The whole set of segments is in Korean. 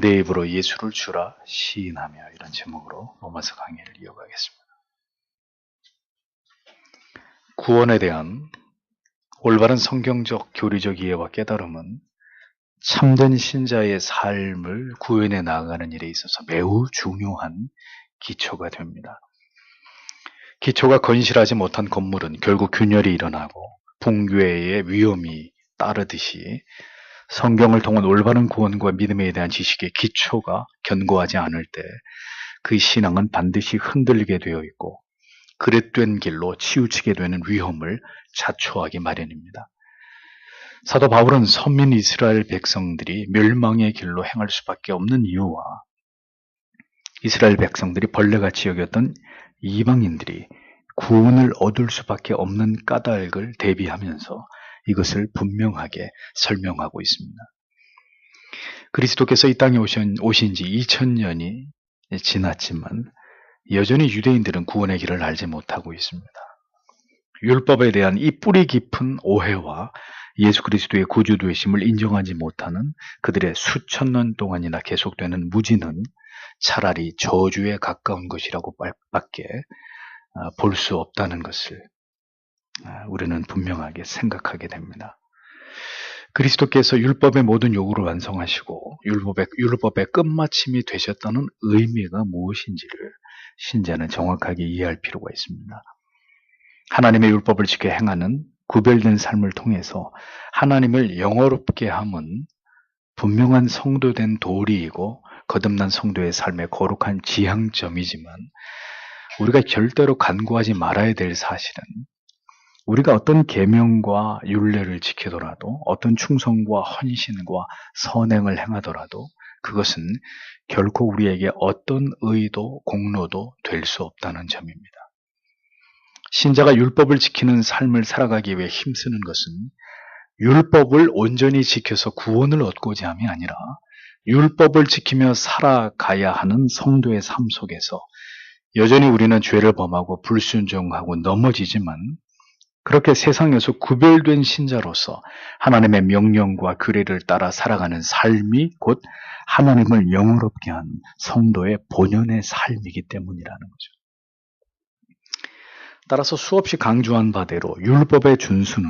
내 입으로 예수를 주라 시인하며, 이런 제목으로 로마서 강의를 이어가겠습니다. 구원에 대한 올바른 성경적 교리적 이해와 깨달음은 참된 신자의 삶을 구현해 나아가는 일에 있어서 매우 중요한 기초가 됩니다. 기초가 건실하지 못한 건물은 결국 균열이 일어나고 붕괴의 위험이 따르듯이, 성경을 통한 올바른 구원과 믿음에 대한 지식의 기초가 견고하지 않을 때 그 신앙은 반드시 흔들리게 되어 있고 그릇된 길로 치우치게 되는 위험을 자초하기 마련입니다. 사도 바울은 선민 이스라엘 백성들이 멸망의 길로 행할 수밖에 없는 이유와 이스라엘 백성들이 벌레같이 여겼던 이방인들이 구원을 얻을 수밖에 없는 까닭을 대비하면서 이것을 분명하게 설명하고 있습니다. 그리스도께서 이 땅에 오신 지 2000년이 지났지만 여전히 유대인들은 구원의 길을 알지 못하고 있습니다. 율법에 대한 이 뿌리 깊은 오해와 예수 그리스도의 구주 되심을 인정하지 못하는 그들의 수천 년 동안이나 계속되는 무지는 차라리 저주에 가까운 것이라고 밖에 볼 수 없다는 것을 우리는 분명하게 생각하게 됩니다. 그리스도께서 율법의 모든 요구를 완성하시고 율법의 끝마침이 되셨다는 의미가 무엇인지를 신자는 정확하게 이해할 필요가 있습니다. 하나님의 율법을 지켜 행하는 구별된 삶을 통해서 하나님을 영화롭게 함은 분명한 성도된 도리이고 거듭난 성도의 삶의 거룩한 지향점이지만, 우리가 절대로 간구하지 말아야 될 사실은 우리가 어떤 계명과 율례를 지키더라도, 어떤 충성과 헌신과 선행을 행하더라도 그것은 결코 우리에게 어떤 의도, 공로도 될 수 없다는 점입니다. 신자가 율법을 지키는 삶을 살아가기 위해 힘쓰는 것은 율법을 온전히 지켜서 구원을 얻고자 함이 아니라 율법을 지키며 살아가야 하는 성도의 삶 속에서 여전히 우리는 죄를 범하고 불순종하고 넘어지지만, 그렇게 세상에서 구별된 신자로서 하나님의 명령과 규례를 따라 살아가는 삶이 곧 하나님을 영화롭게 하는 성도의 본연의 삶이기 때문이라는 거죠. 따라서 수없이 강조한 바대로 율법의 준수는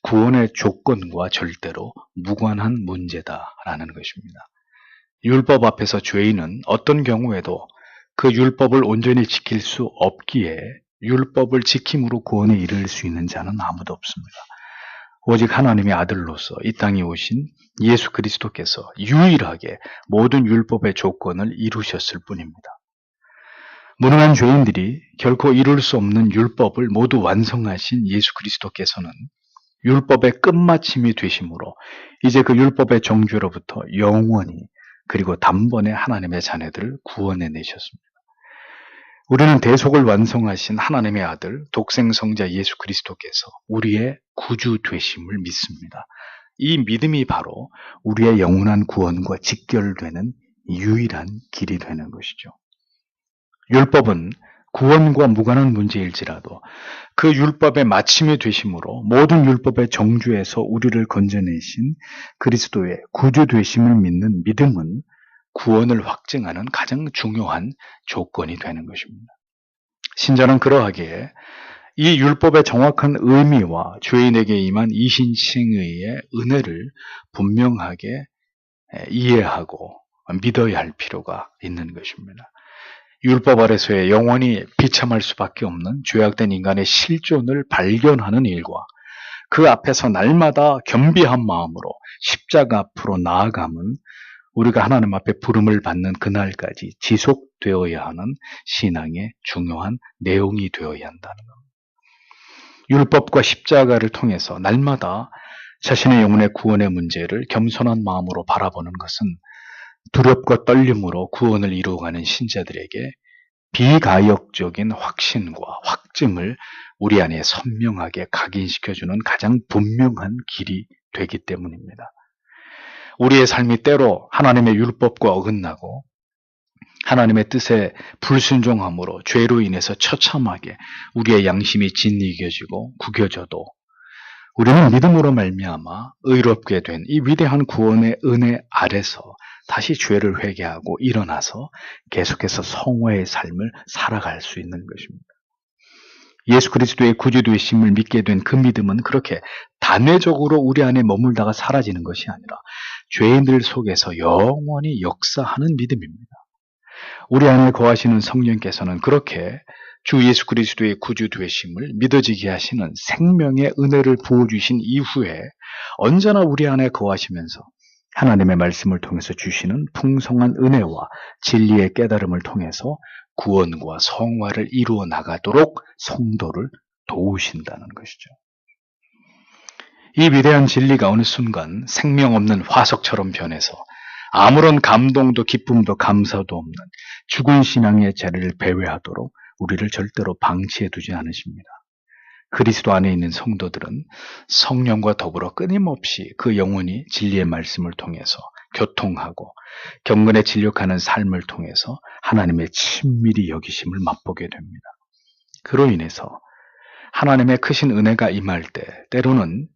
구원의 조건과 절대로 무관한 문제다라는 것입니다. 율법 앞에서 죄인은 어떤 경우에도 그 율법을 온전히 지킬 수 없기에 율법을 지킴으로 구원에 이를 수 있는 자는 아무도 없습니다. 오직 하나님의 아들로서 이 땅에 오신 예수 그리스도께서 유일하게 모든 율법의 조건을 이루셨을 뿐입니다. 무능한 죄인들이 결코 이룰 수 없는 율법을 모두 완성하신 예수 그리스도께서는 율법의 끝마침이 되심으로 이제 그 율법의 정죄로부터 영원히 그리고 단번에 하나님의 자녀들을 구원해 내셨습니다. 우리는 대속을 완성하신 하나님의 아들 독생성자 예수 그리스도께서 우리의 구주 되심을 믿습니다. 이 믿음이 바로 우리의 영원한 구원과 직결되는 유일한 길이 되는 것이죠. 율법은 구원과 무관한 문제일지라도 그 율법의 마침이 되심으로 모든 율법의 정죄에서 우리를 건져내신 그리스도의 구주 되심을 믿는 믿음은 구원을 확증하는 가장 중요한 조건이 되는 것입니다. 신자는 그러하기에 이 율법의 정확한 의미와 죄인에게 임한 이신칭의의 은혜를 분명하게 이해하고 믿어야 할 필요가 있는 것입니다. 율법 아래서의 영원히 비참할 수밖에 없는 죄악된 인간의 실존을 발견하는 일과 그 앞에서 날마다 겸비한 마음으로 십자가 앞으로 나아감은 우리가 하나님 앞에 부름을 받는 그날까지 지속되어야 하는 신앙의 중요한 내용이 되어야 한다는 겁니다. 율법과 십자가를 통해서 날마다 자신의 영혼의 구원의 문제를 겸손한 마음으로 바라보는 것은 두렵고 떨림으로 구원을 이루어가는 신자들에게 비가역적인 확신과 확증을 우리 안에 선명하게 각인시켜주는 가장 분명한 길이 되기 때문입니다. 우리의 삶이 때로 하나님의 율법과 어긋나고 하나님의 뜻에 불순종함으로 죄로 인해서 처참하게 우리의 양심이 짓이겨지고 구겨져도 우리는 믿음으로 말미암아 의롭게 된 이 위대한 구원의 은혜 아래서 다시 죄를 회개하고 일어나서 계속해서 성화의 삶을 살아갈 수 있는 것입니다. 예수 그리스도의 구주 되심을 믿게 된 그 믿음은 그렇게 단회적으로 우리 안에 머물다가 사라지는 것이 아니라 죄인들 속에서 영원히 역사하는 믿음입니다. 우리 안에 거하시는 성령께서는 그렇게 주 예수 그리스도의 구주 되심을 믿어지게 하시는 생명의 은혜를 부어주신 이후에 언제나 우리 안에 거하시면서 하나님의 말씀을 통해서 주시는 풍성한 은혜와 진리의 깨달음을 통해서 구원과 성화를 이루어 나가도록 성도를 도우신다는 것이죠. 이 위대한 진리가 어느 순간 생명 없는 화석처럼 변해서 아무런 감동도 기쁨도 감사도 없는 죽은 신앙의 자리를 배회하도록 우리를 절대로 방치해 두지 않으십니다. 그리스도 안에 있는 성도들은 성령과 더불어 끊임없이 그 영혼이 진리의 말씀을 통해서 교통하고 경건에 진력하는 삶을 통해서 하나님의 친밀히 여기심을 맛보게 됩니다. 그로 인해서 하나님의 크신 은혜가 임할 때 때로는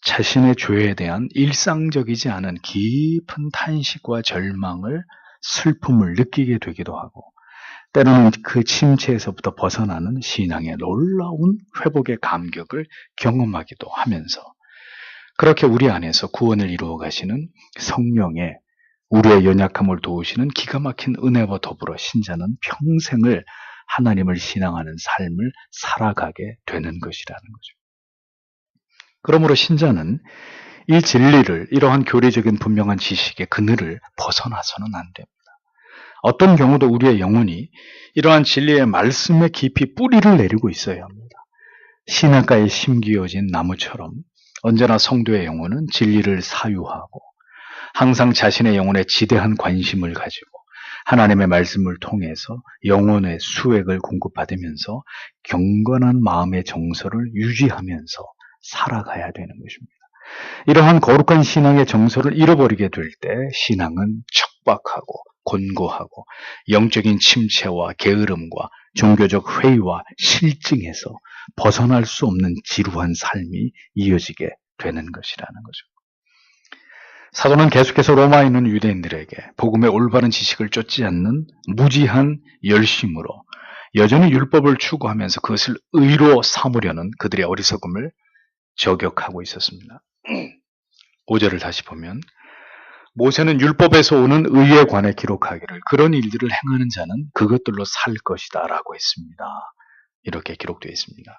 자신의 죄에 대한 일상적이지 않은 깊은 탄식과 절망을 슬픔을 느끼게 되기도 하고 때로는 그 침체에서부터 벗어나는 신앙의 놀라운 회복의 감격을 경험하기도 하면서 그렇게 우리 안에서 구원을 이루어 가시는 성령의 우리의 연약함을 도우시는 기가 막힌 은혜와 더불어 신자는 평생을 하나님을 신앙하는 삶을 살아가게 되는 것이라는 거죠. 그러므로 신자는 이 진리를 이러한 교리적인 분명한 지식의 그늘을 벗어나서는 안 됩니다. 어떤 경우도 우리의 영혼이 이러한 진리의 말씀에 깊이 뿌리를 내리고 있어야 합니다. 신학가에 심기어진 나무처럼 언제나 성도의 영혼은 진리를 사유하고 항상 자신의 영혼에 지대한 관심을 가지고 하나님의 말씀을 통해서 영혼의 수액을 공급받으면서 경건한 마음의 정서를 유지하면서 살아가야 되는 것입니다. 이러한 거룩한 신앙의 정서를 잃어버리게 될 때 신앙은 척박하고 곤고하고 영적인 침체와 게으름과 종교적 회의와 실증에서 벗어날 수 없는 지루한 삶이 이어지게 되는 것이라는 거죠. 사도는 계속해서 로마에 있는 유대인들에게 복음의 올바른 지식을 쫓지 않는 무지한 열심으로 여전히 율법을 추구하면서 그것을 의로 삼으려는 그들의 어리석음을 저격하고 있었습니다. 5절을 다시 보면 모세는 율법에서 오는 의에 관해 기록하기를 그런 일들을 행하는 자는 그것들로 살 것이다 라고 했습니다. 이렇게 기록되어 있습니다.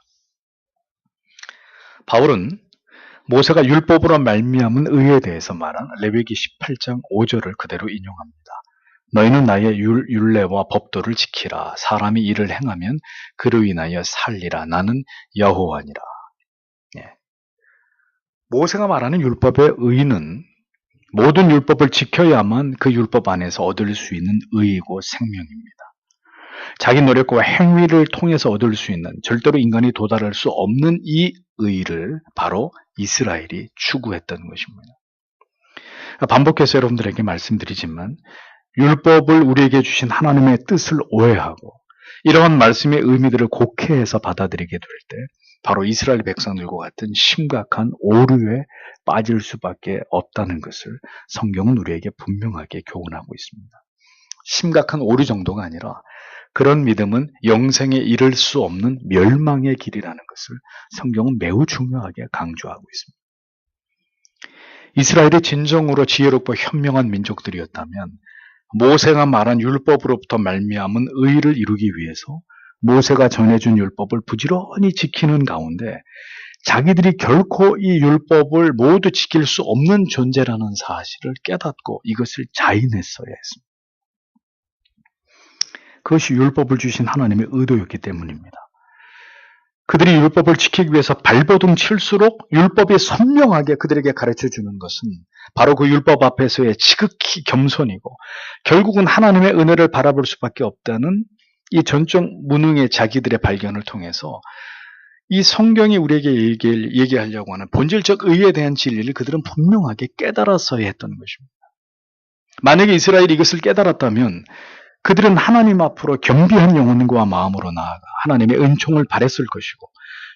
바울은 모세가 율법으로 말미암은 의에 대해서 말한 레위기 18장 5절을 그대로 인용합니다. 너희는 나의 율례와 법도를 지키라. 사람이 이를 행하면 그로 인하여 살리라. 나는 여호와니라. 모세가 말하는 율법의 의는 모든 율법을 지켜야만 그 율법 안에서 얻을 수 있는 의이고 생명입니다. 자기 노력과 행위를 통해서 얻을 수 있는 절대로 인간이 도달할 수 없는 이 의를 바로 이스라엘이 추구했던 것입니다. 반복해서 여러분들에게 말씀드리지만 율법을 우리에게 주신 하나님의 뜻을 오해하고 이러한 말씀의 의미들을 곡해해서 받아들이게 될 때 바로 이스라엘 백성들과 같은 심각한 오류에 빠질 수밖에 없다는 것을 성경은 우리에게 분명하게 교훈하고 있습니다. 심각한 오류 정도가 아니라 그런 믿음은 영생에 이를 수 없는 멸망의 길이라는 것을 성경은 매우 중요하게 강조하고 있습니다. 이스라엘이 진정으로 지혜롭고 현명한 민족들이었다면 모세가 말한 율법으로부터 말미암은 의를 이루기 위해서 모세가 전해준 율법을 부지런히 지키는 가운데 자기들이 결코 이 율법을 모두 지킬 수 없는 존재라는 사실을 깨닫고 이것을 자인했어야 했습니다. 그것이 율법을 주신 하나님의 의도였기 때문입니다. 그들이 율법을 지키기 위해서 발버둥 칠수록 율법이 선명하게 그들에게 가르쳐주는 것은 바로 그 율법 앞에서의 지극히 겸손이고 결국은 하나님의 은혜를 바라볼 수밖에 없다는 이 전적 무능의 자기들의 발견을 통해서 이 성경이 우리에게 얘기하려고 하는 본질적 의에 대한 진리를 그들은 분명하게 깨달았어야 했던 것입니다. 만약에 이스라엘이 이것을 깨달았다면 그들은 하나님 앞으로 겸비한 영혼과 마음으로 나아가 하나님의 은총을 바랬을 것이고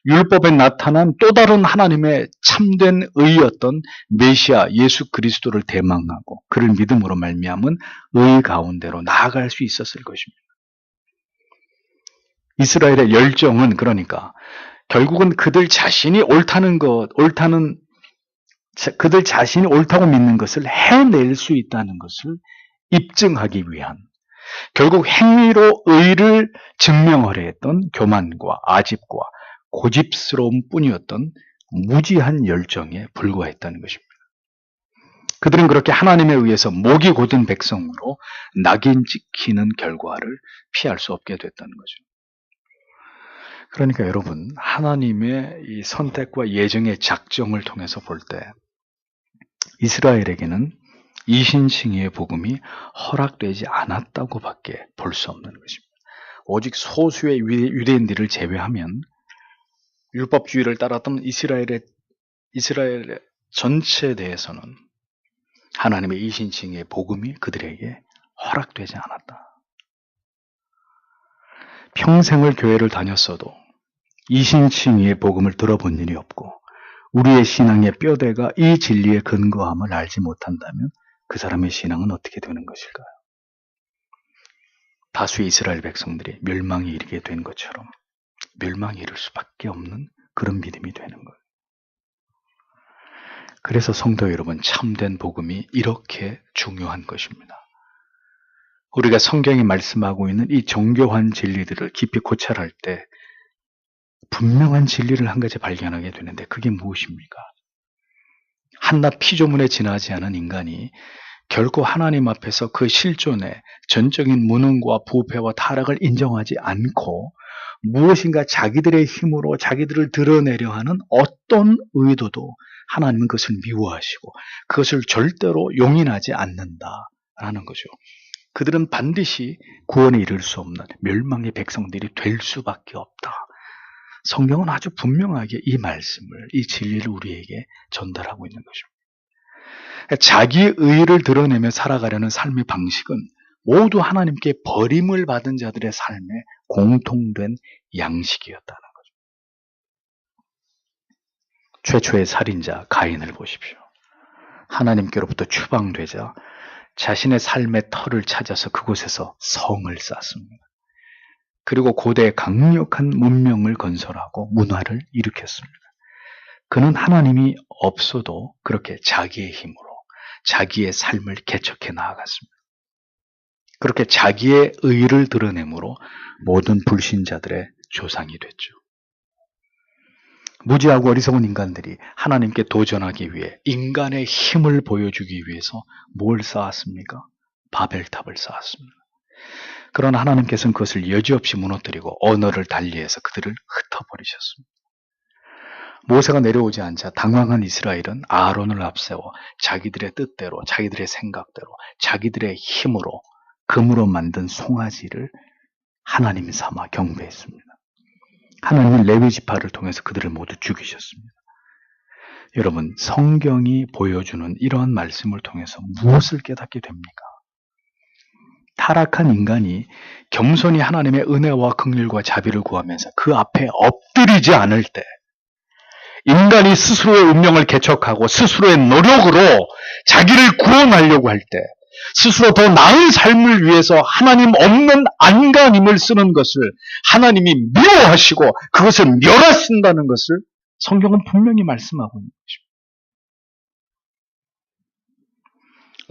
율법에 나타난 또 다른 하나님의 참된 의였던 메시아 예수 그리스도를 대망하고 그를 믿음으로 말미암은 의 가운데로 나아갈 수 있었을 것입니다. 이스라엘의 열정은 그러니까 결국은 그들 자신이 그들 자신이 옳다고 믿는 것을 해낼 수 있다는 것을 입증하기 위한, 결국 행위로 의를 증명하려 했던 교만과 아집과 고집스러움 뿐이었던 무지한 열정에 불과했다는 것입니다. 그들은 그렇게 하나님에 의해서 목이 곧은 백성으로 낙인 찍히는 결과를 피할 수 없게 됐다는 거죠. 그러니까 여러분, 하나님의 이 선택과 예정의 작정을 통해서 볼 때 이스라엘에게는 이신칭의의 복음이 허락되지 않았다고밖에 볼 수 없는 것입니다. 오직 소수의 유대인들을 제외하면 율법주의를 따랐던 이스라엘 전체에 대해서는 하나님의 이신칭의의 복음이 그들에게 허락되지 않았다. 평생을 교회를 다녔어도 이신칭의의 복음을 들어본 일이 없고 우리의 신앙의 뼈대가 이 진리의 근거함을 알지 못한다면 그 사람의 신앙은 어떻게 되는 것일까요? 다수의 이스라엘 백성들이 멸망에 이르게 된 것처럼 멸망에 이를 수밖에 없는 그런 믿음이 되는 거예요. 그래서 성도 여러분, 참된 복음이 이렇게 중요한 것입니다. 우리가 성경이 말씀하고 있는 이 정교한 진리들을 깊이 고찰할 때 분명한 진리를 한 가지 발견하게 되는데 그게 무엇입니까? 한낱 피조물에 지나지 않은 인간이 결코 하나님 앞에서 그 실존의 전적인 무능과 부패와 타락을 인정하지 않고 무엇인가 자기들의 힘으로 자기들을 드러내려 하는 어떤 의도도 하나님은 그것을 미워하시고 그것을 절대로 용인하지 않는다라는 거죠. 그들은 반드시 구원에 이를 수 없는 멸망의 백성들이 될 수밖에 없다. 성경은 아주 분명하게 이 말씀을, 이 진리를 우리에게 전달하고 있는 것입니다. 자기 의를 드러내며 살아가려는 삶의 방식은 모두 하나님께 버림을 받은 자들의 삶에 공통된 양식이었다는 거죠. 최초의 살인자 가인을 보십시오. 하나님께로부터 추방되자 자신의 삶의 터를 찾아서 그곳에서 성을 쌓습니다. 그리고 고대의 강력한 문명을 건설하고 문화를 일으켰습니다. 그는 하나님이 없어도 그렇게 자기의 힘으로 자기의 삶을 개척해 나아갔습니다. 그렇게 자기의 의를 드러내므로 모든 불신자들의 조상이 됐죠. 무지하고 어리석은 인간들이 하나님께 도전하기 위해 인간의 힘을 보여주기 위해서 뭘 쌓았습니까? 바벨탑을 쌓았습니다. 그러나 하나님께서는 그것을 여지없이 무너뜨리고 언어를 달리해서 그들을 흩어버리셨습니다. 모세가 내려오지 않자 당황한 이스라엘은 아론을 앞세워 자기들의 뜻대로, 자기들의 생각대로, 자기들의 힘으로 금으로 만든 송아지를 하나님 삼아 경배했습니다. 하나님은 레위 지파를 통해서 그들을 모두 죽이셨습니다. 여러분, 성경이 보여주는 이러한 말씀을 통해서 무엇을 깨닫게 됩니까? 타락한 인간이 겸손히 하나님의 은혜와 긍휼과 자비를 구하면서 그 앞에 엎드리지 않을 때, 인간이 스스로의 운명을 개척하고 스스로의 노력으로 자기를 구원하려고 할 때, 스스로 더 나은 삶을 위해서 하나님 없는 안간힘을 쓰는 것을 하나님이 미워하시고 그것을 멸하신다는 것을 성경은 분명히 말씀하고 있는 것입니다.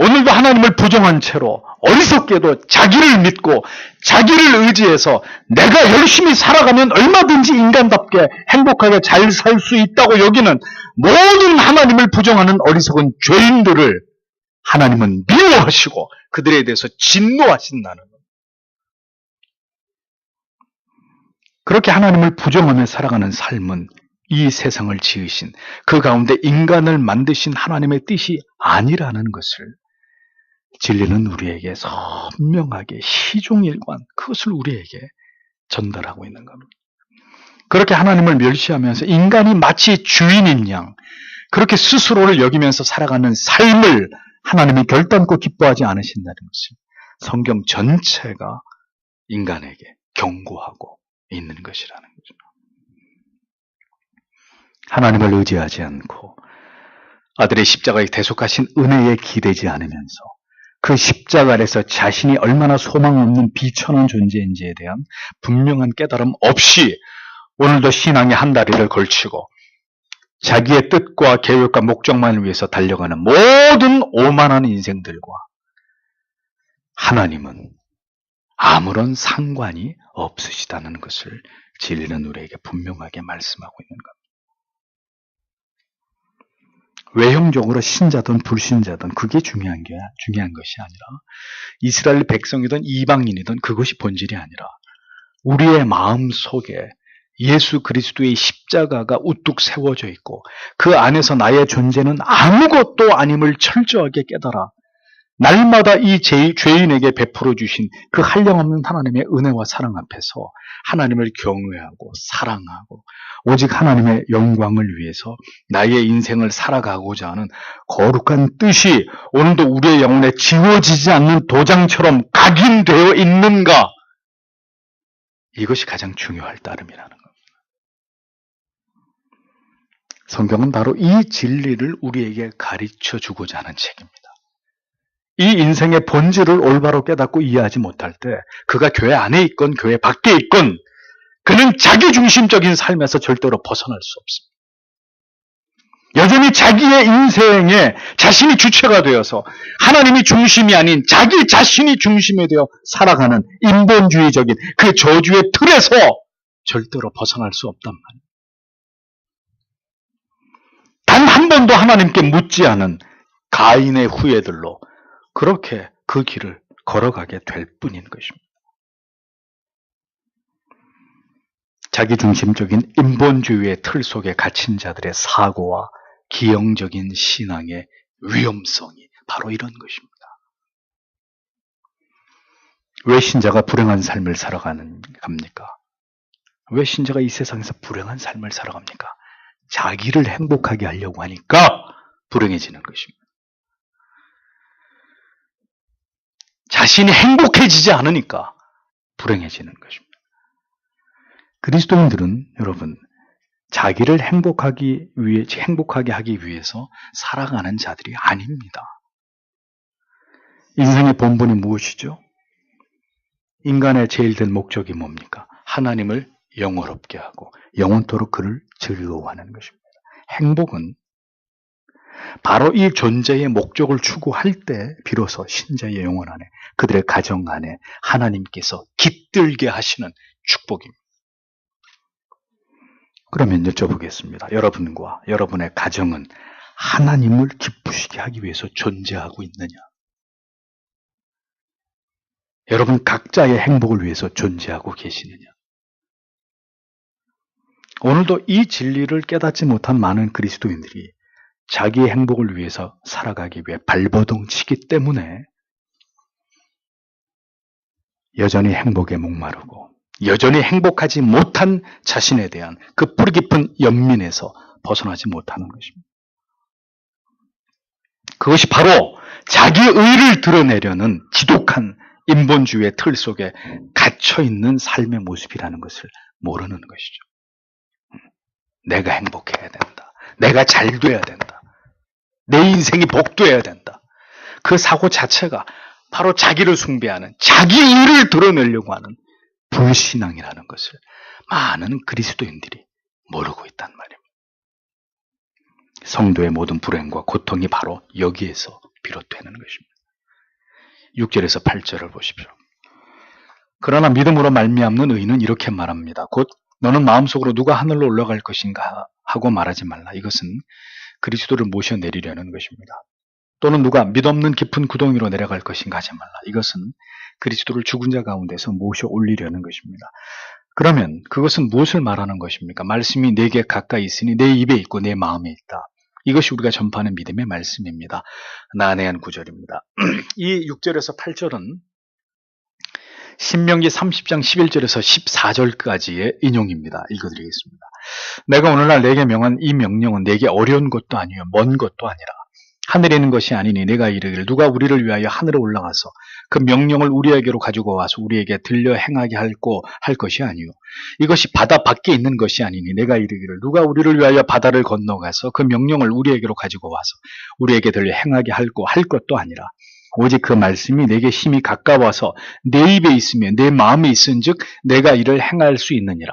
오늘도 하나님을 부정한 채로 어리석게도 자기를 믿고 자기를 의지해서 내가 열심히 살아가면 얼마든지 인간답게 행복하게 잘 살 수 있다고 여기는 모든 하나님을 부정하는 어리석은 죄인들을 하나님은 미워하시고 그들에 대해서 진노하신다는 것. 그렇게 하나님을 부정하며 살아가는 삶은 이 세상을 지으신 그 가운데 인간을 만드신 하나님의 뜻이 아니라는 것을 진리는 우리에게 선명하게 시종일관 그것을 우리에게 전달하고 있는 겁니다. 그렇게 하나님을 멸시하면서 인간이 마치 주인인 양 그렇게 스스로를 여기면서 살아가는 삶을 하나님이 결단코 기뻐하지 않으신다는 것을 성경 전체가 인간에게 경고하고 있는 것이라는 거죠. 하나님을 의지하지 않고 아들의 십자가에 대속하신 은혜에 기대지 않으면서 그 십자가 아래서 자신이 얼마나 소망 없는 비천한 존재인지에 대한 분명한 깨달음 없이 오늘도 신앙의 한 다리를 걸치고 자기의 뜻과 계획과 목적만을 위해서 달려가는 모든 오만한 인생들과 하나님은 아무런 상관이 없으시다는 것을 진리는 우리에게 분명하게 말씀하고 있는 겁니다. 외형적으로 신자든 불신자든 그게 중요한 것이 아니라 이스라엘 백성이든 이방인이든 그것이 본질이 아니라 우리의 마음 속에 예수 그리스도의 십자가가 우뚝 세워져 있고 그 안에서 나의 존재는 아무것도 아님을 철저하게 깨달아 날마다 이 죄인에게 베풀어 주신 그 한량없는 하나님의 은혜와 사랑 앞에서 하나님을 경외하고 사랑하고 오직 하나님의 영광을 위해서 나의 인생을 살아가고자 하는 거룩한 뜻이 오늘도 우리의 영혼에 지워지지 않는 도장처럼 각인되어 있는가? 이것이 가장 중요할 따름이라는 겁니다. 성경은 바로 이 진리를 우리에게 가르쳐 주고자 하는 책입니다. 이 인생의 본질을 올바로 깨닫고 이해하지 못할 때 그가 교회 안에 있건 교회 밖에 있건 그는 자기중심적인 삶에서 절대로 벗어날 수 없습니다. 여전히 자기의 인생에 자신이 주체가 되어서 하나님이 중심이 아닌 자기 자신이 중심이 되어 살아가는 인본주의적인 그 저주의 틀에서 절대로 벗어날 수 없단 말이에요. 단 한 번도 하나님께 묻지 않은 가인의 후예들로 그렇게 그 길을 걸어가게 될 뿐인 것입니다. 자기중심적인 인본주의의 틀 속에 갇힌 자들의 사고와 기형적인 신앙의 위험성이 바로 이런 것입니다. 왜 신자가 불행한 삶을 살아갑니까? 왜 신자가 이 세상에서 불행한 삶을 살아갑니까? 자기를 행복하게 하려고 하니까 불행해지는 것입니다. 자신이 행복해지지 않으니까 불행해지는 것입니다. 그리스도인들은 여러분 자기를 행복하게 하기 위해서 살아가는 자들이 아닙니다. 인생의 본분이 무엇이죠? 인간의 제일 된 목적이 뭡니까? 하나님을 영원롭게 하고 영원토록 그를 즐거워하는 것입니다. 행복은 바로 이 존재의 목적을 추구할 때 비로소 신자의 영혼 안에 그들의 가정 안에 하나님께서 깃들게 하시는 축복입니다. 그러면 여쭤보겠습니다. 여러분과 여러분의 가정은 하나님을 기쁘시게 하기 위해서 존재하고 있느냐? 여러분 각자의 행복을 위해서 존재하고 계시느냐? 오늘도 이 진리를 깨닫지 못한 많은 그리스도인들이 자기의 행복을 위해서 살아가기 위해 발버둥 치기 때문에 여전히 행복에 목마르고 여전히 행복하지 못한 자신에 대한 그 뿌리 깊은 연민에서 벗어나지 못하는 것입니다. 그것이 바로 자기 의를 드러내려는 지독한 인본주의의 틀 속에 갇혀있는 삶의 모습이라는 것을 모르는 것이죠. 내가 행복해야 된다. 내가 잘 돼야 된다. 내 인생이 복돼야 된다. 그 사고 자체가 바로 자기를 숭배하는 자기 의를 드러내려고 하는 불신앙이라는 것을 많은 그리스도인들이 모르고 있단 말입니다. 성도의 모든 불행과 고통이 바로 여기에서 비롯되는 것입니다. 6절에서 8절을 보십시오. 그러나 믿음으로 말미암는 의인은 이렇게 말합니다. 곧 너는 마음속으로 누가 하늘로 올라갈 것인가 하고 말하지 말라. 이것은 그리스도를 모셔내리려는 것입니다. 또는 누가 믿없는 깊은 구덩이로 내려갈 것인가 하지 말라. 이것은 그리스도를 죽은 자 가운데서 모셔 올리려는 것입니다. 그러면 그것은 무엇을 말하는 것입니까? 말씀이 내게 가까이 있으니 내 입에 있고 내 마음에 있다. 이것이 우리가 전파하는 믿음의 말씀입니다. 난해한 구절입니다. 이 6절에서 8절은 신명기 30장 11절에서 14절까지의 인용입니다. 읽어드리겠습니다. 내가 오늘날 내게 명한 이 명령은 내게 어려운 것도 아니요 먼 것도 아니라 하늘에 있는 것이 아니니 내가 이르기를 누가 우리를 위하여 하늘에 올라가서 그 명령을 우리에게로 가지고 와서 우리에게 들려 행하게 할 것이 아니요 이것이 바다 밖에 있는 것이 아니니 내가 이르기를 누가 우리를 위하여 바다를 건너가서 그 명령을 우리에게로 가지고 와서 우리에게 들려 행하게 할 것도 아니라 오직 그 말씀이 내게 힘이 가까워서 내 입에 있으며 내 마음에 있은즉 내가 이를 행할 수 있느니라.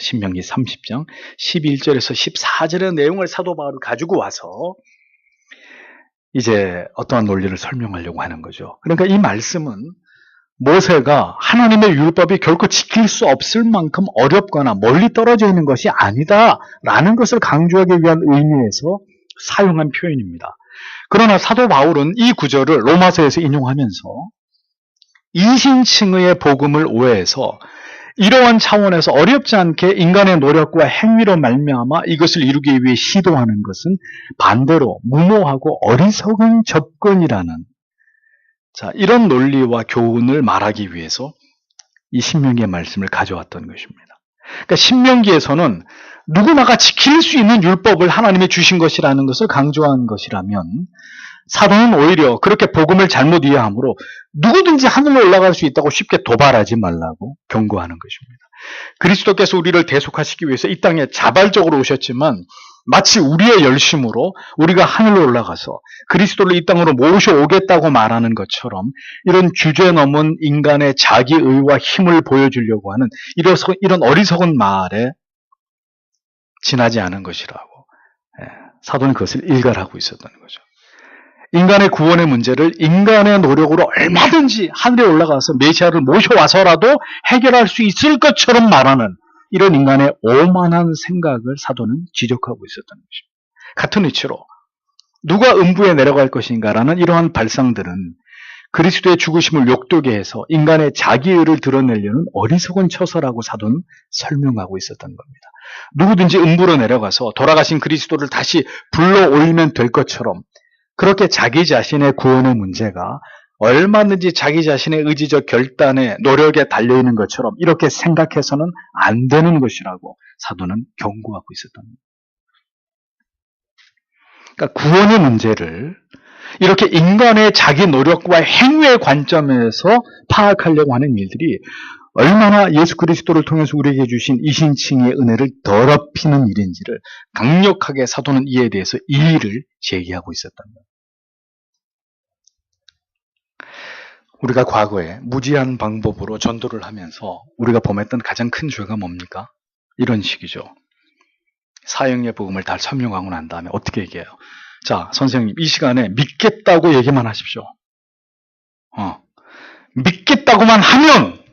신명기 30장 11절에서 14절의 내용을 사도 바울이 가지고 와서 이제 어떠한 논리를 설명하려고 하는 거죠. 그러니까 이 말씀은 모세가 하나님의 율법이 결코 지킬 수 없을 만큼 어렵거나 멀리 떨어져 있는 것이 아니다라는 것을 강조하기 위한 의미에서 사용한 표현입니다. 그러나 사도 바울은 이 구절을 로마서에서 인용하면서 이신칭의의 복음을 오해해서 이러한 차원에서 어렵지 않게 인간의 노력과 행위로 말미암아 이것을 이루기 위해 시도하는 것은 반대로 무모하고 어리석은 접근이라는 이런 논리와 교훈을 말하기 위해서 이 신명기의 말씀을 가져왔던 것입니다. 그러니까 신명기에서는 누구나가 지킬 수 있는 율법을 하나님이 주신 것이라는 것을 강조한 것이라면 사도는 오히려 그렇게 복음을 잘못 이해하므로 누구든지 하늘로 올라갈 수 있다고 쉽게 도발하지 말라고 경고하는 것입니다. 그리스도께서 우리를 대속하시기 위해서 이 땅에 자발적으로 오셨지만 마치 우리의 열심으로 우리가 하늘로 올라가서 그리스도를 이 땅으로 모셔오겠다고 말하는 것처럼 이런 주제 넘은 인간의 자기의와 힘을 보여주려고 하는 이런 어리석은 말에 지나지 않은 것이라고 사도는 그것을 일갈하고 있었다는 거죠. 인간의 구원의 문제를 인간의 노력으로 얼마든지 하늘에 올라가서 메시아를 모셔와서라도 해결할 수 있을 것처럼 말하는 이런 인간의 오만한 생각을 사도는 지적하고 있었던 것입니다. 같은 이치로 누가 음부에 내려갈 것인가라는 이러한 발상들은 그리스도의 죽으심을 욕되게 해서 인간의 자기의를 드러내려는 어리석은 처사라고 사도는 설명하고 있었던 겁니다. 누구든지 음부로 내려가서 돌아가신 그리스도를 다시 불러올리면 될 것처럼 그렇게 자기 자신의 구원의 문제가 얼마든지 자기 자신의 의지적 결단에 노력에 달려있는 것처럼 이렇게 생각해서는 안 되는 것이라고 사도는 경고하고 있었던 겁니다. 그러니까 구원의 문제를 이렇게 인간의 자기 노력과 행위의 관점에서 파악하려고 하는 일들이 얼마나 예수 그리스도를 통해서 우리에게 주신 이신칭의 은혜를 더럽히는 일인지를 강력하게 사도는 이에 대해서 이의를 제기하고 있었던 겁니다. 우리가 과거에 무지한 방법으로 전도를 하면서 우리가 범했던 가장 큰 죄가 뭡니까? 이런 식이죠. 사형의 복음을 다 설명하고 난 다음에 어떻게 얘기해요? 자, 선생님 이 시간에 믿겠다고 얘기만 하십시오. 믿겠다고만 하면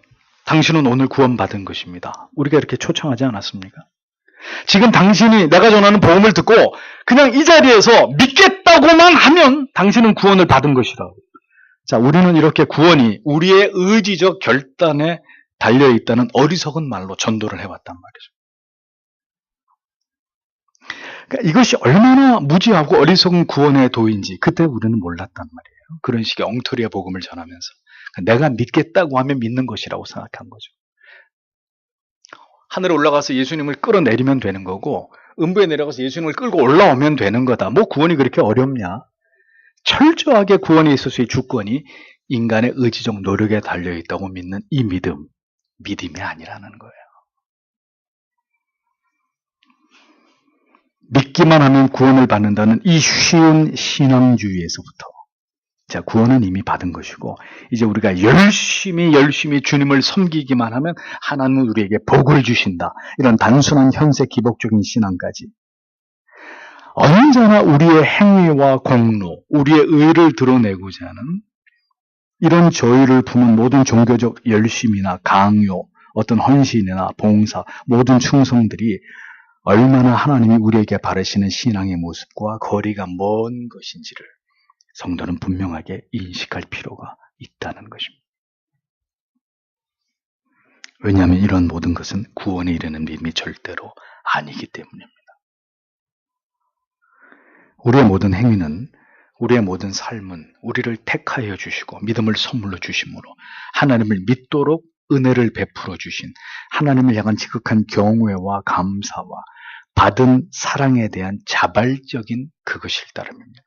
당신은 오늘 구원받은 것입니다. 우리가 이렇게 초청하지 않았습니까? 지금 당신이 내가 전하는 복음을 듣고 그냥 이 자리에서 믿겠다고만 하면 당신은 구원을 받은 것이라고. 자, 우리는 이렇게 구원이 우리의 의지적 결단에 달려있다는 어리석은 말로 전도를 해왔단 말이죠. 그러니까 이것이 얼마나 무지하고 어리석은 구원의 도인지 그때 우리는 몰랐단 말이에요. 그런 식의 엉터리의 복음을 전하면서 내가 믿겠다고 하면 믿는 것이라고 생각한 거죠. 하늘에 올라가서 예수님을 끌어내리면 되는 거고 음부에 내려가서 예수님을 끌고 올라오면 되는 거다. 뭐 구원이 그렇게 어렵냐? 철저하게 구원에 있어서의 주권이 인간의 의지적 노력에 달려있다고 믿는 이 믿음이 아니라는 거예요. 믿기만 하면 구원을 받는다는 이 쉬운 신앙주의에서부터 자, 구원은 이미 받은 것이고 이제 우리가 열심히 주님을 섬기기만 하면 하나님은 우리에게 복을 주신다. 이런 단순한 현세 기복적인 신앙까지 언제나 우리의 행위와 공로, 우리의 의를 드러내고자 하는 이런 저희를 품은 모든 종교적 열심이나 강요, 어떤 헌신이나 봉사, 모든 충성들이 얼마나 하나님이 우리에게 바라시는 신앙의 모습과 거리가 먼 것인지를 성도는 분명하게 인식할 필요가 있다는 것입니다. 왜냐하면 이런 모든 것은 구원에 이르는 믿음이 절대로 아니기 때문입니다. 우리의 모든 행위는, 우리의 모든 삶은 우리를 택하여 주시고 믿음을 선물로 주심으로 하나님을 믿도록 은혜를 베풀어 주신 하나님을 향한 지극한 경외와 감사와 받은 사랑에 대한 자발적인 그것일 따름입니다.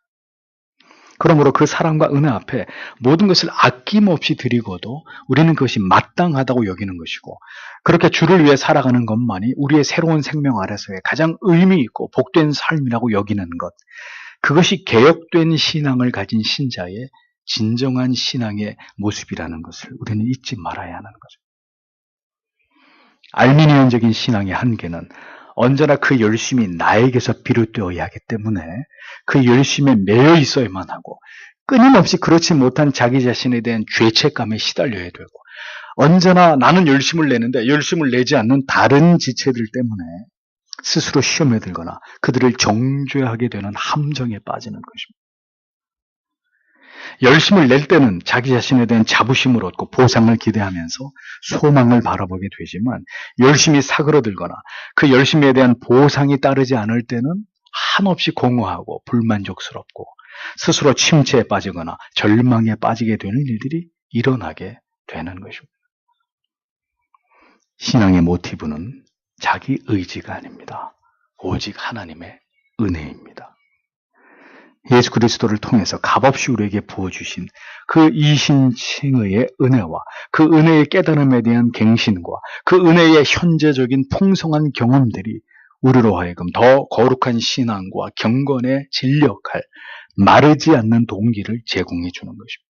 그러므로 그 사랑과 은혜 앞에 모든 것을 아낌없이 드리고도 우리는 그것이 마땅하다고 여기는 것이고, 그렇게 주를 위해 살아가는 것만이 우리의 새로운 생명 아래서의 가장 의미 있고 복된 삶이라고 여기는 것, 그것이 개혁된 신앙을 가진 신자의 진정한 신앙의 모습이라는 것을 우리는 잊지 말아야 하는 거죠. 알미니언적인 신앙의 한계는 언제나 그 열심이 나에게서 비롯되어야 하기 때문에 그 열심에 매여 있어야만 하고, 끊임없이 그렇지 못한 자기 자신에 대한 죄책감에 시달려야 되고, 언제나 나는 열심을 내는데 열심을 내지 않는 다른 지체들 때문에 스스로 시험에 들거나 그들을 정죄하게 되는 함정에 빠지는 것입니다. 열심을 낼 때는 자기 자신에 대한 자부심을 얻고 보상을 기대하면서 소망을 바라보게 되지만, 열심히 사그러들거나 그 열심에 대한 보상이 따르지 않을 때는 한없이 공허하고 불만족스럽고 스스로 침체에 빠지거나 절망에 빠지게 되는 일들이 일어나게 되는 것입니다. 신앙의 모티브는 자기 의지가 아닙니다. 오직 하나님의 은혜입니다. 예수 그리스도를 통해서 값없이 우리에게 부어주신 그 이신칭의의 은혜와 그 은혜의 깨달음에 대한 갱신과 그 은혜의 현재적인 풍성한 경험들이 우리로 하여금 더 거룩한 신앙과 경건에 진력할 마르지 않는 동기를 제공해 주는 것입니다.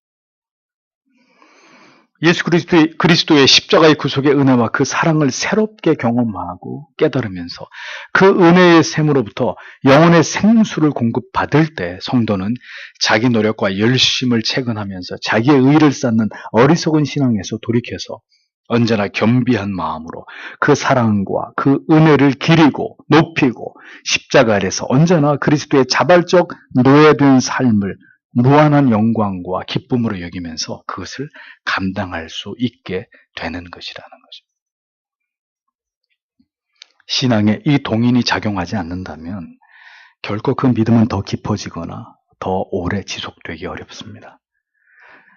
예수 그리스도의 십자가의 구속의 은혜와 그 사랑을 새롭게 경험하고 깨달으면서 그 은혜의 샘으로부터 영혼의 생수를 공급받을 때 성도는 자기 노력과 열심을 채근하면서 자기의 의를 쌓는 어리석은 신앙에서 돌이켜서 언제나 겸비한 마음으로 그 사랑과 그 은혜를 기리고 높이고 십자가 아래서 언제나 그리스도의 자발적 노예된 삶을 무한한 영광과 기쁨으로 여기면서 그것을 감당할 수 있게 되는 것이라는 거죠. 신앙에 이 동인이 작용하지 않는다면 결코 그 믿음은 더 깊어지거나 더 오래 지속되기 어렵습니다.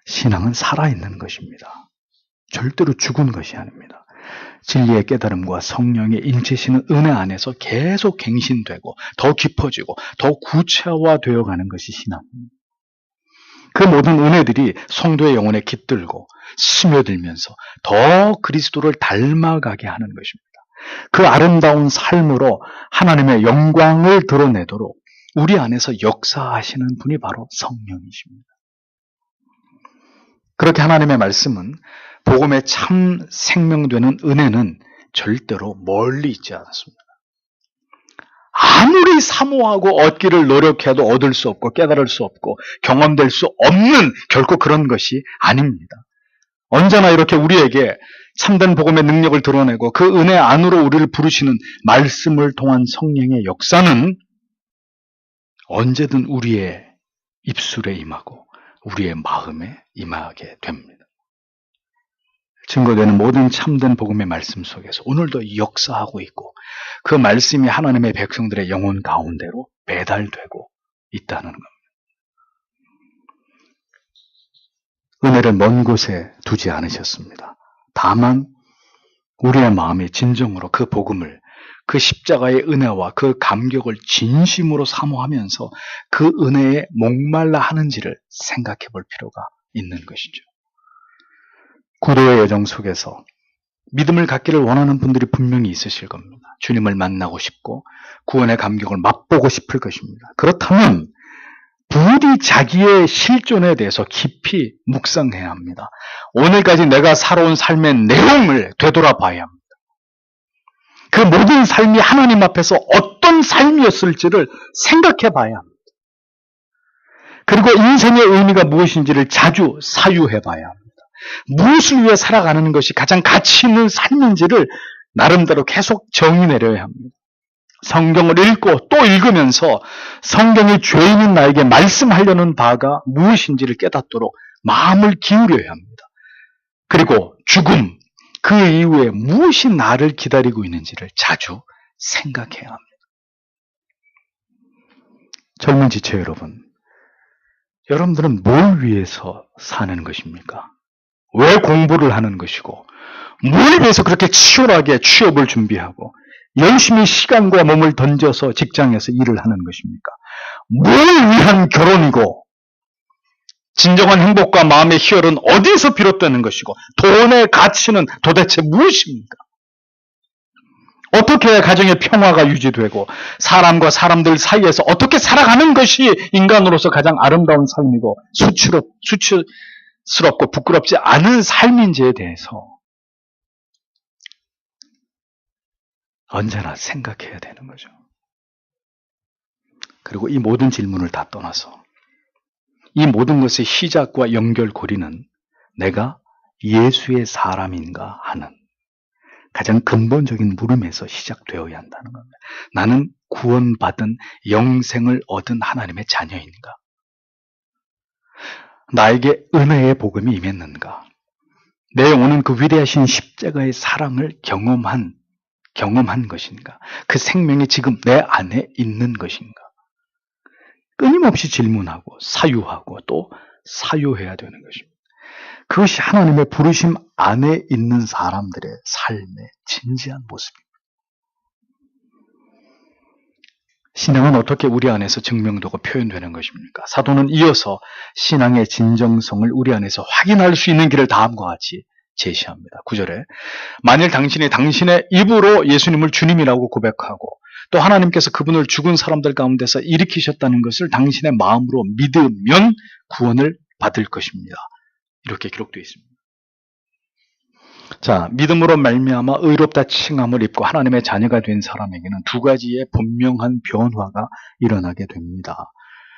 신앙은 살아있는 것입니다. 절대로 죽은 것이 아닙니다. 진리의 깨달음과 성령의 인치시는 은혜 안에서 계속 갱신되고 더 깊어지고 더 구체화되어 가는 것이 신앙입니다. 그 모든 은혜들이 성도의 영혼에 깃들고 스며들면서 더 그리스도를 닮아가게 하는 것입니다. 그 아름다운 삶으로 하나님의 영광을 드러내도록 우리 안에서 역사하시는 분이 바로 성령이십니다. 그렇게 하나님의 말씀은, 복음의 참 생명되는 은혜는 절대로 멀리 있지 않습니다. 아무리 사모하고 얻기를 노력해도 얻을 수 없고 깨달을 수 없고 경험될 수 없는 결코 그런 것이 아닙니다. 언제나 이렇게 우리에게 참된 복음의 능력을 드러내고 그 은혜 안으로 우리를 부르시는 말씀을 통한 성령의 역사는 언제든 우리의 입술에 임하고 우리의 마음에 임하게 됩니다. 증거되는 모든 참된 복음의 말씀 속에서 오늘도 역사하고 있고 그 말씀이 하나님의 백성들의 영혼 가운데로 배달되고 있다는 겁니다. 은혜를 먼 곳에 두지 않으셨습니다. 다만 우리의 마음이 진정으로 그 복음을, 그 십자가의 은혜와 그 감격을 진심으로 사모하면서 그 은혜에 목말라 하는지를 생각해 볼 필요가 있는 것이죠. 구도의 여정 속에서 믿음을 갖기를 원하는 분들이 분명히 있으실 겁니다. 주님을 만나고 싶고 구원의 감격을 맛보고 싶을 것입니다. 그렇다면 부디 자기의 실존에 대해서 깊이 묵상해야 합니다. 오늘까지 내가 살아온 삶의 내용을 되돌아봐야 합니다. 그 모든 삶이 하나님 앞에서 어떤 삶이었을지를 생각해 봐야 합니다. 그리고 인생의 의미가 무엇인지를 자주 사유해 봐야 합니다. 무엇을 위해 살아가는 것이 가장 가치 있는 삶인지를 나름대로 계속 정의 내려야 합니다. 성경을 읽고 또 읽으면서 성경이 죄인인 나에게 말씀하려는 바가 무엇인지를 깨닫도록 마음을 기울여야 합니다. 그리고 죽음, 그 이후에 무엇이 나를 기다리고 있는지를 자주 생각해야 합니다. 젊은 지체 여러분, 여러분들은 뭘 위해서 사는 것입니까? 왜 공부를 하는 것이고 뭘 위해서 그렇게 치열하게 취업을 준비하고 열심히 시간과 몸을 던져서 직장에서 일을 하는 것입니까? 뭘 위한 결혼이고 진정한 행복과 마음의 희열은 어디서 비롯되는 것이고 돈의 가치는 도대체 무엇입니까? 어떻게 해야 가정의 평화가 유지되고 사람과 사람들 사이에서 어떻게 살아가는 것이 인간으로서 가장 아름다운 삶이고 수치스럽고 부끄럽지 않은 삶인지에 대해서 언제나 생각해야 되는 거죠. 그리고 이 모든 질문을 다 떠나서 이 모든 것의 시작과 연결고리는 내가 예수의 사람인가 하는 가장 근본적인 물음에서 시작되어야 한다는 겁니다. 나는 구원받은 영생을 얻은 하나님의 자녀인가? 나에게 은혜의 복음이 임했는가? 내 영혼은 그 위대하신 십자가의 사랑을 경험한 것인가? 그 생명이 지금 내 안에 있는 것인가? 끊임없이 질문하고 사유하고 또 사유해야 되는 것입니다. 그것이 하나님의 부르심 안에 있는 사람들의 삶의 진지한 모습입니다. 신앙은 어떻게 우리 안에서 증명되고 표현되는 것입니까? 사도는 이어서 신앙의 진정성을 우리 안에서 확인할 수 있는 길을 다음과 같이 제시합니다. 9절에 만일 당신이 당신의 입으로 예수님을 주님이라고 고백하고 또 하나님께서 그분을 죽은 사람들 가운데서 일으키셨다는 것을 당신의 마음으로 믿으면 구원을 받을 것입니다. 이렇게 기록되어 있습니다. 자, 믿음으로 말미암아 의롭다 칭함을 입고 하나님의 자녀가 된 사람에게는 두 가지의 분명한 변화가 일어나게 됩니다.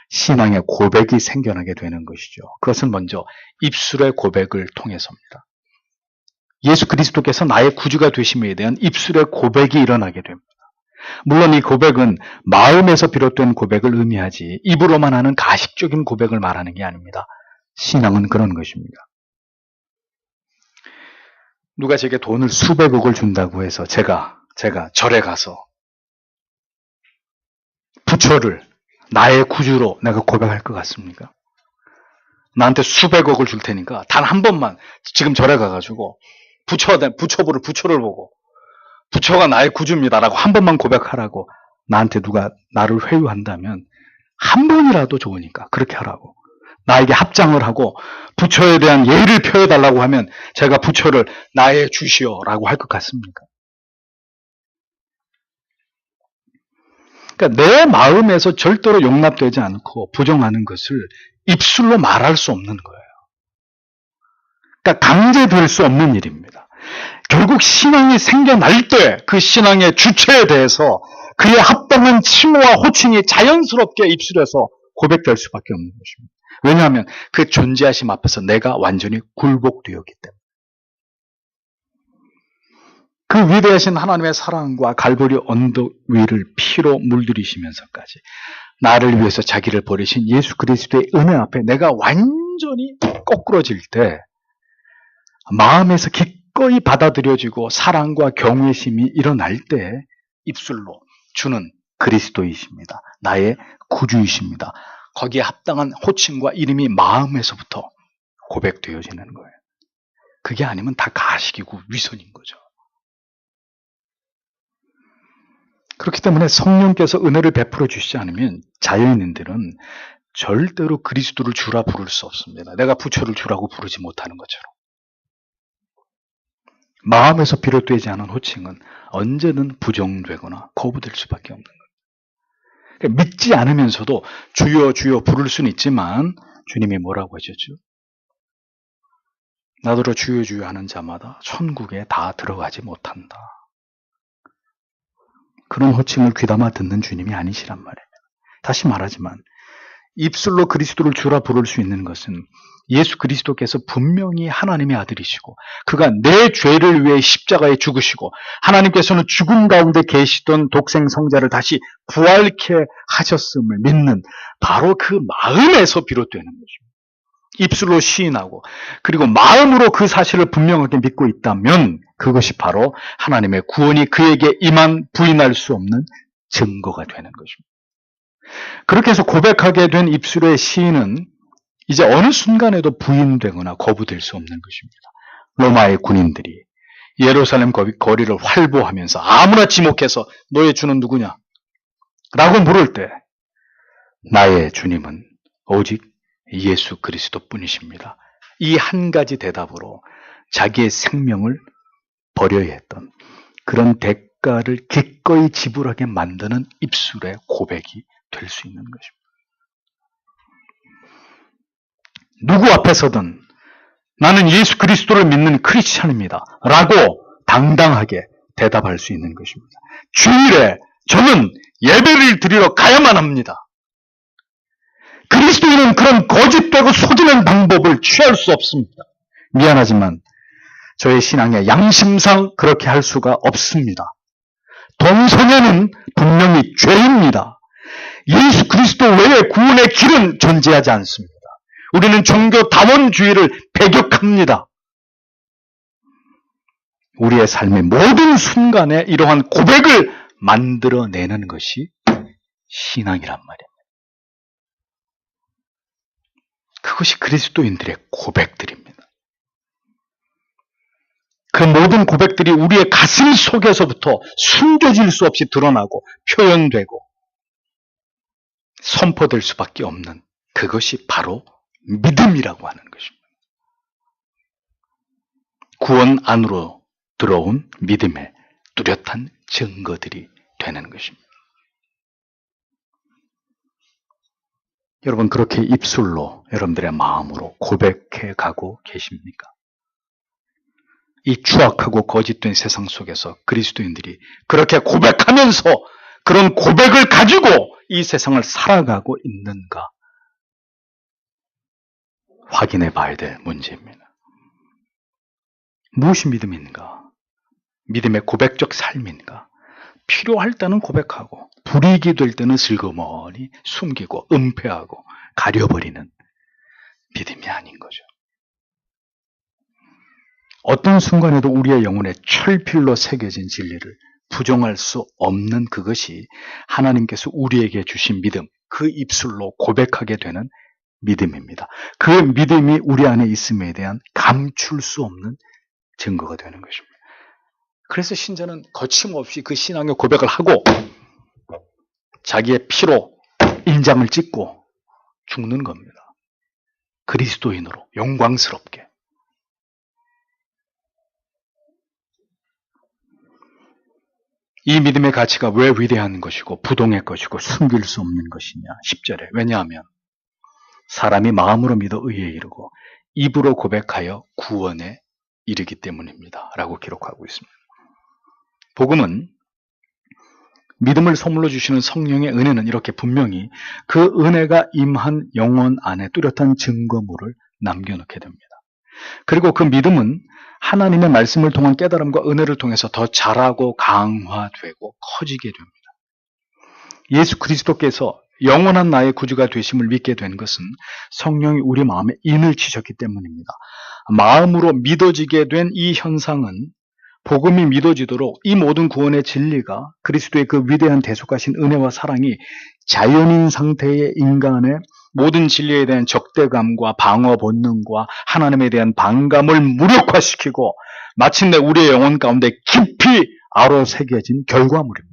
신앙의 고백이 생겨나게 되는 것이죠. 그것은 먼저 입술의 고백을 통해서입니다. 예수 그리스도께서 나의 구주가 되심에 대한 입술의 고백이 일어나게 됩니다. 물론 이 고백은 마음에서 비롯된 고백을 의미하지 입으로만 하는 가식적인 고백을 말하는 게 아닙니다. 신앙은 그런 것입니다. 누가 제게 돈을 수백억을 준다고 해서 제가 절에 가서 부처를 나의 구주로 내가 고백할 것 같습니까? 나한테 수백억을 줄 테니까 단 한 번만 지금 절에 가가지고 부처를 보고 부처가 나의 구주입니다라고 한 번만 고백하라고 나한테 누가 나를 회유한다면 한 번이라도 좋으니까 그렇게 하라고. 나에게 합장을 하고 부처에 대한 예의를 표해달라고 하면 제가 부처를 나의 주시오라고 할 것 같습니까? 그러니까 내 마음에서 절대로 용납되지 않고 부정하는 것을 입술로 말할 수 없는 거예요. 그러니까 강제될 수 없는 일입니다. 결국 신앙이 생겨날 때 그 신앙의 주체에 대해서 그의 합당한 칭호와 호칭이 자연스럽게 입술에서 고백될 수밖에 없는 것입니다. 왜냐하면 그 존재하심 앞에서 내가 완전히 굴복되었기 때문에. 그 위대하신 하나님의 사랑과 갈보리 언덕 위를 피로 물들이시면서까지 나를 위해서 자기를 버리신 예수 그리스도의 은혜 앞에 내가 완전히 거꾸러질 때 마음에서 기꺼이 받아들여지고 사랑과 경외심이 일어날 때 입술로 주는 그리스도이십니다. 나의 구주이십니다. 거기에 합당한 호칭과 이름이 마음에서부터 고백되어지는 거예요. 그게 아니면 다 가식이고 위선인 거죠. 그렇기 때문에 성령께서 은혜를 베풀어 주시지 않으면 자연인들은 절대로 그리스도를 주라 부를 수 없습니다. 내가 부처를 주라고 부르지 못하는 것처럼. 마음에서 비롯되지 않은 호칭은 언제는 부정되거나 거부될 수밖에 없는 거예요. 그러니까 믿지 않으면서도 주여 주여 부를 수는 있지만 주님이 뭐라고 하셨죠? 나더러 주여 주여 하는 자마다 천국에 다 들어가지 못한다. 그런 호칭을 귀담아 듣는 주님이 아니시란 말이에요. 다시 말하지만 입술로 그리스도를 주라 부를 수 있는 것은 예수 그리스도께서 분명히 하나님의 아들이시고 그가 내 죄를 위해 십자가에 죽으시고 하나님께서는 죽음 가운데 계시던 독생 성자를 다시 부활케 하셨음을 믿는 바로 그 마음에서 비롯되는 것입니다. 입술로 시인하고 그리고 마음으로 그 사실을 분명하게 믿고 있다면 그것이 바로 하나님의 구원이 그에게 임한 부인할 수 없는 증거가 되는 것입니다. 그렇게 해서 고백하게 된 입술의 시인은 이제 어느 순간에도 부인되거나 거부될 수 없는 것입니다. 로마의 군인들이 예루살렘 거리를 활보하면서 아무나 지목해서 너의 주는 누구냐? 라고 물을 때 나의 주님은 오직 예수 그리스도뿐이십니다. 이 한 가지 대답으로 자기의 생명을 버려야 했던 그런 대가를 기꺼이 지불하게 만드는 입술의 고백이 될 수 있는 것입니다. 누구 앞에서든 나는 예수 그리스도를 믿는 크리스찬입니다 라고 당당하게 대답할 수 있는 것입니다. 주일에 저는 예배를 드리러 가야만 합니다. 그리스도인은 그런 거짓되고 속이는 방법을 취할 수 없습니다. 미안하지만 저의 신앙의 양심상 그렇게 할 수가 없습니다. 동성애는 분명히 죄입니다. 예수 그리스도 외에 구원의 길은 존재하지 않습니다. 우리는 종교 다원주의를 배격합니다. 우리의 삶의 모든 순간에 이러한 고백을 만들어내는 것이 신앙이란 말입니다. 그것이 그리스도인들의 고백들입니다. 그 모든 고백들이 우리의 가슴 속에서부터 숨겨질 수 없이 드러나고 표현되고 선포될 수밖에 없는 그것이 바로 믿음이라고 하는 것입니다. 구원 안으로 들어온 믿음의 뚜렷한 증거들이 되는 것입니다. 여러분 그렇게 입술로 여러분들의 마음으로 고백해 가고 계십니까? 이 추악하고 거짓된 세상 속에서 그리스도인들이 그렇게 고백하면서 그런 고백을 가지고 이 세상을 살아가고 있는가 확인해 봐야 될 문제입니다. 무엇이 믿음인가? 믿음의 고백적 삶인가? 필요할 때는 고백하고 불이익이 될 때는 슬그머니 숨기고 은폐하고 가려버리는 믿음이 아닌 거죠. 어떤 순간에도 우리의 영혼에 철필로 새겨진 진리를 부정할 수 없는 그것이 하나님께서 우리에게 주신 믿음, 그 입술로 고백하게 되는 믿음입니다. 그 믿음이 우리 안에 있음에 대한 감출 수 없는 증거가 되는 것입니다. 그래서 신자는 거침없이 그 신앙의 고백을 하고 자기의 피로 인장을 찍고 죽는 겁니다. 그리스도인으로 영광스럽게. 이 믿음의 가치가 왜 위대한 것이고 부동의 것이고 숨길 수 없는 것이냐? 10절에. 왜냐하면 사람이 마음으로 믿어 의에 이르고 입으로 고백하여 구원에 이르기 때문입니다. 라고 기록하고 있습니다. 복음은 믿음을 선물로 주시는 성령의 은혜는 이렇게 분명히 그 은혜가 임한 영혼 안에 뚜렷한 증거물을 남겨놓게 됩니다. 그리고 그 믿음은 하나님의 말씀을 통한 깨달음과 은혜를 통해서 더 자라고 강화되고 커지게 됩니다. 예수 그리스도께서 영원한 나의 구주가 되심을 믿게 된 것은 성령이 우리 마음에 인을 치셨기 때문입니다. 마음으로 믿어지게 된 이 현상은 복음이 믿어지도록 이 모든 구원의 진리가 그리스도의 그 위대한 대속하신 은혜와 사랑이 자연인 상태의 인간의 모든 진리에 대한 적대감과 방어 본능과 하나님에 대한 반감을 무력화시키고 마침내 우리의 영혼 가운데 깊이 아로 새겨진 결과물입니다.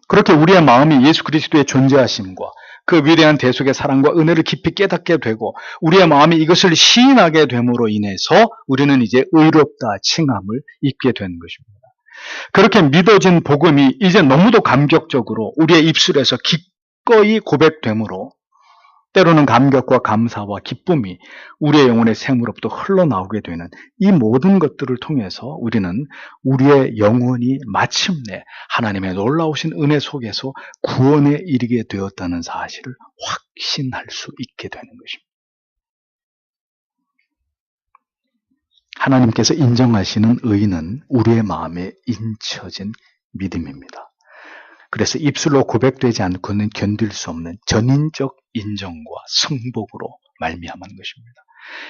그렇게 우리의 마음이 예수 그리스도의 존재하심과 그 위대한 대속의 사랑과 은혜를 깊이 깨닫게 되고 우리의 마음이 이것을 시인하게 됨으로 인해서 우리는 이제 의롭다 칭함을 입게 되는 것입니다. 그렇게 믿어진 복음이 이제 너무도 감격적으로 우리의 입술에서 기꺼이 고백되므로 때로는 감격과 감사와 기쁨이 우리의 영혼의 샘으로부터 흘러나오게 되는 이 모든 것들을 통해서 우리는 우리의 영혼이 마침내 하나님의 놀라우신 은혜 속에서 구원에 이르게 되었다는 사실을 확신할 수 있게 되는 것입니다. 하나님께서 인정하시는 의는 우리의 마음에 인쳐진 믿음입니다. 그래서 입술로 고백되지 않고는 견딜 수 없는 전인적 인정과 승복으로 말미암은 것입니다.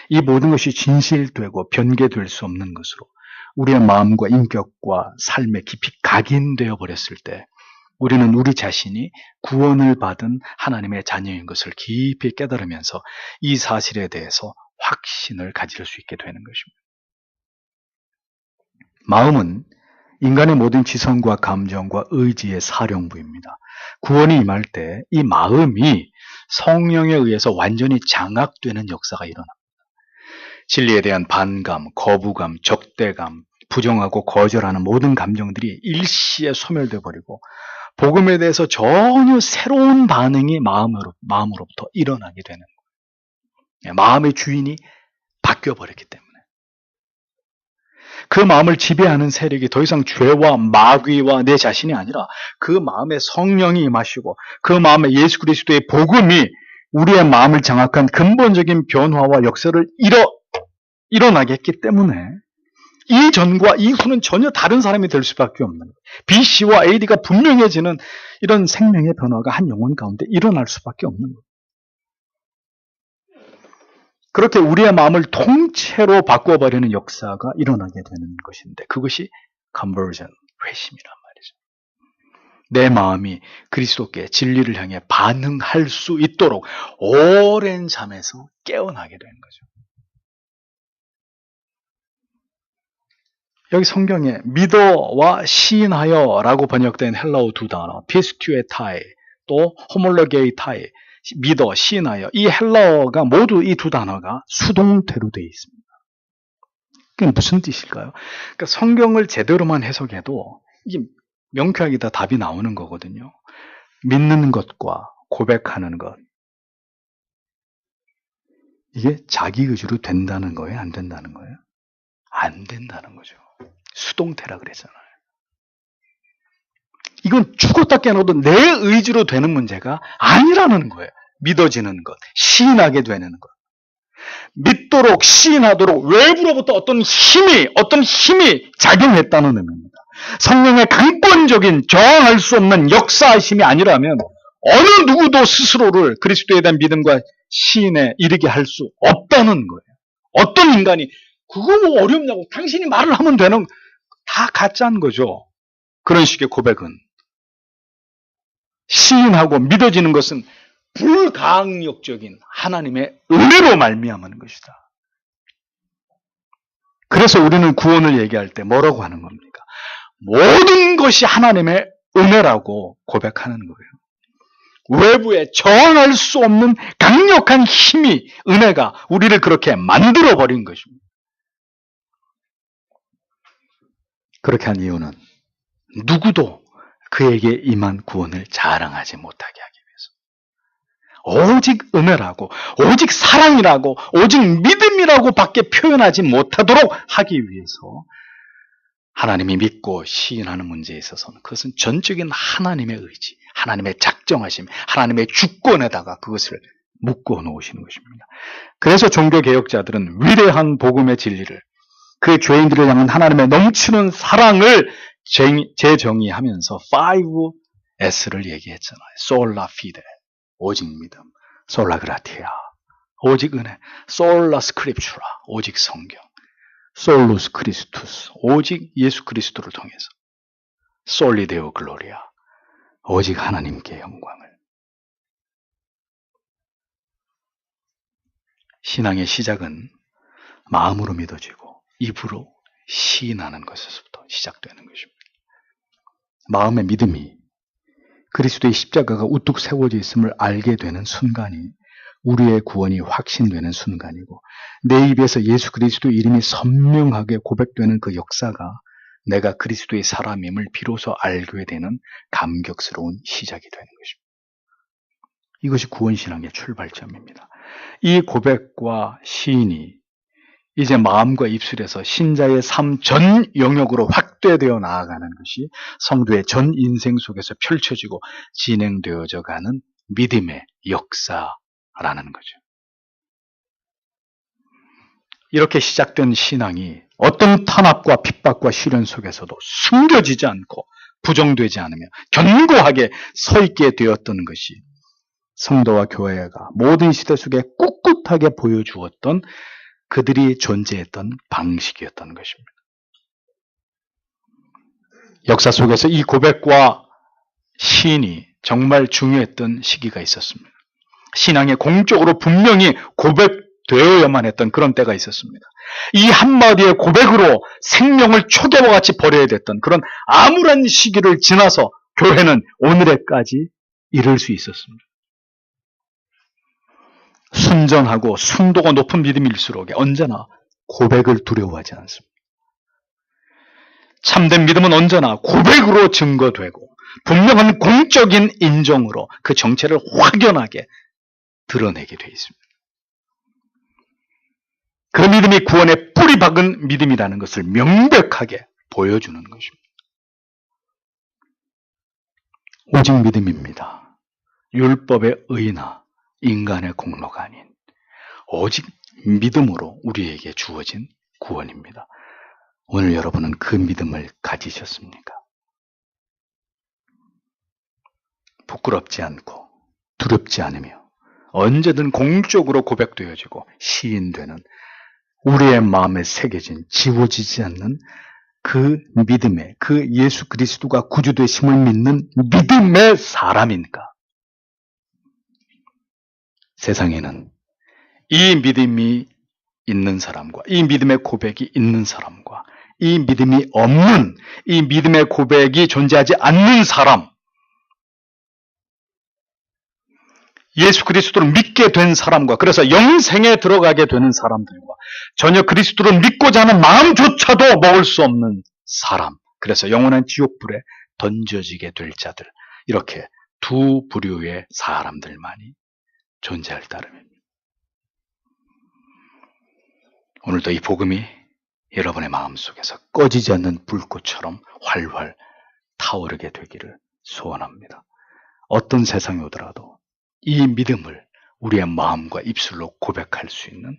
이 모든 것이 진실되고 변개될 수 없는 것으로 우리의 마음과 인격과 삶에 깊이 각인되어 버렸을 때 우리는 우리 자신이 구원을 받은 하나님의 자녀인 것을 깊이 깨달으면서 이 사실에 대해서 확신을 가질 수 있게 되는 것입니다. 마음은 인간의 모든 지성과 감정과 의지의 사령부입니다. 구원이 임할 때 이 마음이 성령에 의해서 완전히 장악되는 역사가 일어납니다. 진리에 대한 반감, 거부감, 적대감, 부정하고 거절하는 모든 감정들이 일시에 소멸돼 버리고 복음에 대해서 전혀 새로운 반응이 마음으로부터 일어나게 되는 거예요. 마음의 주인이 바뀌어 버렸기 때문에. 그 마음을 지배하는 세력이 더 이상 죄와 마귀와 내 자신이 아니라 그 마음에 성령이 임하시고 그 마음에 예수 그리스도의 복음이 우리의 마음을 장악한 근본적인 변화와 역사를 일어나게 했기 때문에 이전과 이후는 전혀 다른 사람이 될 수밖에 없는 거예요. BC와 AD가 분명해지는 이런 생명의 변화가 한 영혼 가운데 일어날 수밖에 없는 거예요. 그렇게 우리의 마음을 통째로 바꿔버리는 역사가 일어나게 되는 것인데 그것이 conversion, 회심이란 말이죠. 내 마음이 그리스도께 진리를 향해 반응할 수 있도록 오랜 잠에서 깨어나게 되는 거죠. 여기 성경에 믿어와 시인하여라고 번역된 헬라어 두 단어, 피스튜에타이 또 호몰로게이타이, 믿어, 시인하여, 이 헬라어가 모두 이 두 단어가 수동태로 되어 있습니다. 그게 무슨 뜻일까요? 그러니까 성경을 제대로만 해석해도 이게 명쾌하게 다 답이 나오는 거거든요. 믿는 것과 고백하는 것, 이게 자기 의지로 된다는 거예요? 안 된다는 거예요? 안 된다는 거죠. 수동태라 그랬잖아요. 이건 죽었다 깨어나도 내 의지로 되는 문제가 아니라는 거예요. 믿어지는 것, 시인하게 되는 것. 믿도록, 시인하도록 외부로부터 어떤 힘이 작용했다는 의미입니다. 성령의 강권적인 저항할 수 없는 역사하심이 아니라면 어느 누구도 스스로를 그리스도에 대한 믿음과 시인에 이르게 할 수 없다는 거예요. 어떤 인간이 그거 뭐 어렵냐고 당신이 말을 하면 되는 다 가짜인 거죠. 그런 식의 고백은. 시인하고 믿어지는 것은 불가항력적인 하나님의 은혜로 말미암은 것이다. 그래서 우리는 구원을 얘기할 때 뭐라고 하는 겁니까? 모든 것이 하나님의 은혜라고 고백하는 거예요. 외부에 저항할 수 없는 강력한 힘이, 은혜가 우리를 그렇게 만들어버린 것입니다. 그렇게 한 이유는 누구도 그에게 임한 구원을 자랑하지 못하게 하기 위해서. 오직 은혜라고, 오직 사랑이라고, 오직 믿음이라고 밖에 표현하지 못하도록 하기 위해서 하나님이 믿고 시인하는 문제에 있어서는 그것은 전적인 하나님의 의지, 하나님의 작정하심, 하나님의 주권에다가 그것을 묶어 놓으시는 것입니다. 그래서 종교개혁자들은 위대한 복음의 진리를, 그 죄인들을 향한 하나님의 넘치는 사랑을 재정의하면서 5S를 얘기했잖아요. 솔라 피데, 오직 믿음, 솔라 그라티아, 오직 은혜, 솔라 스크립추라, 오직 성경, 솔루스 크리스투스, 오직 예수 그리스도를 통해서, 솔리데오 글로리아, 오직 하나님께 영광을. 신앙의 시작은 마음으로 믿어지고 입으로 시인하는 것에서부터 시작되는 것입니다. 마음의 믿음이 그리스도의 십자가가 우뚝 세워져 있음을 알게 되는 순간이 우리의 구원이 확신되는 순간이고, 내 입에서 예수 그리스도의 이름이 선명하게 고백되는 그 역사가 내가 그리스도의 사람임을 비로소 알게 되는 감격스러운 시작이 되는 것입니다. 이것이 구원신앙의 출발점입니다. 이 고백과 시인이 이제 마음과 입술에서 신자의 삶 전 영역으로 확대되어 나아가는 것이 성도의 전 인생 속에서 펼쳐지고 진행되어져 가는 믿음의 역사라는 거죠. 이렇게 시작된 신앙이 어떤 탄압과 핍박과 시련 속에서도 숨겨지지 않고 부정되지 않으며 견고하게 서 있게 되었던 것이 성도와 교회가 모든 시대 속에 꿋꿋하게 보여주었던 그들이 존재했던 방식이었던 것입니다. 역사 속에서 이 고백과 시인이 정말 중요했던 시기가 있었습니다. 신앙에 공적으로 분명히 고백 되어야만 했던 그런 때가 있었습니다. 이 한마디의 고백으로 생명을 초계와 같이 버려야 됐던 그런 암울한 시기를 지나서 교회는 오늘에까지 이를 수 있었습니다. 순전하고 순도가 높은 믿음일수록 언제나 고백을 두려워하지 않습니다. 참된 믿음은 언제나 고백으로 증거되고 분명한 공적인 인정으로 그 정체를 확연하게 드러내게 되어 있습니다. 그 믿음이 구원의 뿌리 박은 믿음이라는 것을 명백하게 보여주는 것입니다. 오직 믿음입니다. 율법의 의나 인간의 공로가 아닌 오직 믿음으로 우리에게 주어진 구원입니다. 오늘 여러분은 그 믿음을 가지셨습니까? 부끄럽지 않고 두렵지 않으며 언제든 공적으로 고백되어지고 시인되는 우리의 마음에 새겨진 지워지지 않는 그 믿음의 그 예수 그리스도가 구주되심을 믿는 믿음의 사람인가? 세상에는 이 믿음이 있는 사람과 이 믿음의 고백이 있는 사람과 이 믿음이 없는 이 믿음의 고백이 존재하지 않는 사람, 예수 그리스도를 믿게 된 사람과 그래서 영생에 들어가게 되는 사람들과 전혀 그리스도를 믿고자 하는 마음조차도 먹을 수 없는 사람, 그래서 영원한 지옥불에 던져지게 될 자들, 이렇게 두 부류의 사람들만이 존재할 따름입니다. 오늘도 이 복음이 여러분의 마음속에서 꺼지지 않는 불꽃처럼 활활 타오르게 되기를 소원합니다. 어떤 세상이 오더라도 이 믿음을 우리의 마음과 입술로 고백할 수 있는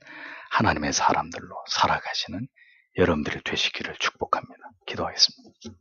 하나님의 사람들로 살아가시는 여러분들이 되시기를 축복합니다. 기도하겠습니다.